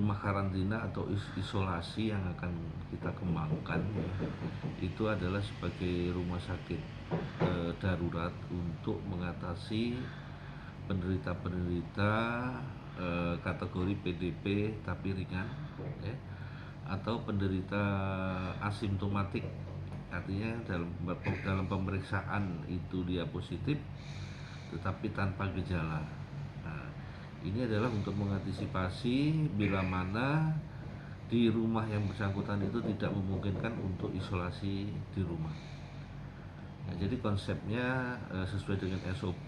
rumah karantina atau isolasi yang akan kita kembangkan itu adalah sebagai rumah sakit darurat untuk mengatasi penderita-penderita kategori PDP tapi ringan, ya, atau penderita asimptomatik, artinya dalam pemeriksaan itu dia positif tetapi tanpa gejala. Nah, ini adalah untuk mengantisipasi bila mana di rumah yang bersangkutan itu tidak memungkinkan untuk isolasi di rumah. Nah, jadi konsepnya sesuai dengan SOP,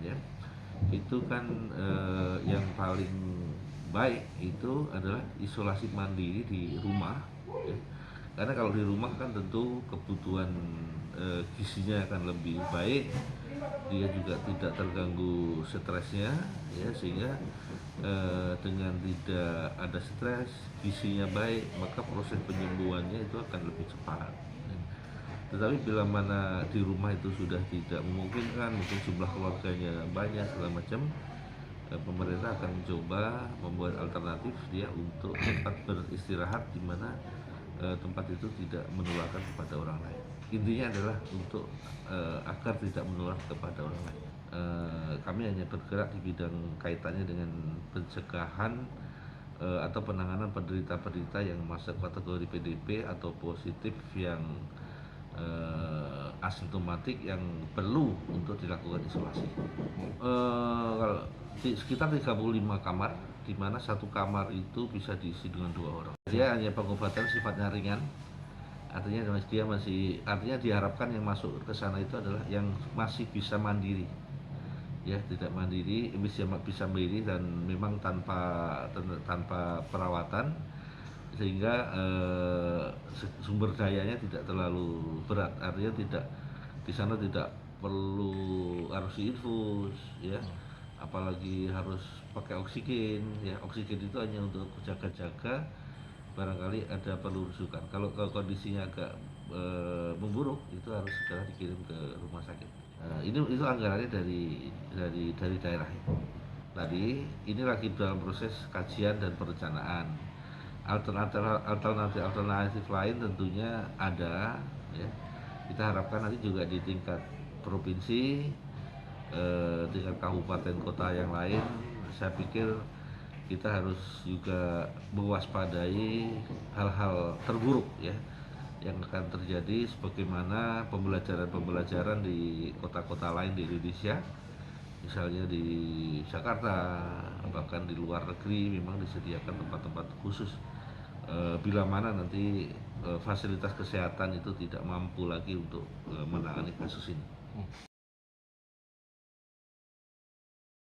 ya, itu kan yang paling baik itu adalah isolasi mandiri di rumah, ya. Karena kalau di rumah kan tentu kebutuhan gizinya akan lebih baik, dia juga tidak terganggu stresnya, ya, sehingga dengan tidak ada stres, gizinya baik, maka proses penyembuhannya itu akan lebih cepat. Tetapi bila mana di rumah itu sudah tidak memungkinkan, mungkin jumlah keluarganya banyak segala macam, pemerintah akan mencoba membuat alternatif dia untuk tempat beristirahat di mana tempat itu tidak menularkan kepada orang lain. Intinya adalah untuk agar tidak menular kepada orang lain. Kami hanya bergerak di bidang kaitannya dengan pencegahan atau penanganan penderita-penderita yang masuk kategori PDP atau positif yang asimptomatik yang perlu untuk dilakukan isolasi. Kalau sekitar 35 kamar, di mana satu kamar itu bisa diisi dengan 2 orang. Dia hanya pengobatan sifatnya ringan, artinya diharapkan yang masuk ke sana itu adalah yang masih bisa mandiri, ya, tidak mandiri, bisa mandiri dan memang tanpa perawatan, sehingga sumber dayanya tidak terlalu berat, artinya di sana tidak perlu harus diinfus, ya, apalagi harus pakai oksigen, ya. Oksigen itu hanya untuk jaga-jaga barangkali ada perlu rujukan. Kalau kondisinya agak memburuk, itu harus segera dikirim ke rumah sakit. Itu anggarannya dari daerah. Tadi ini lagi dalam proses kajian dan perencanaan. Alternatif lain tentunya ada, ya. Kita harapkan nanti juga di tingkat provinsi, tingkat kabupaten kota yang lain, saya pikir kita harus juga mewaspadai hal-hal terburuk, ya, yang akan terjadi sebagaimana pembelajaran di kota-kota lain di Indonesia, misalnya di Jakarta, bahkan di luar negeri memang disediakan tempat-tempat khusus bila mana nanti fasilitas kesehatan itu tidak mampu lagi untuk menangani kasus ini.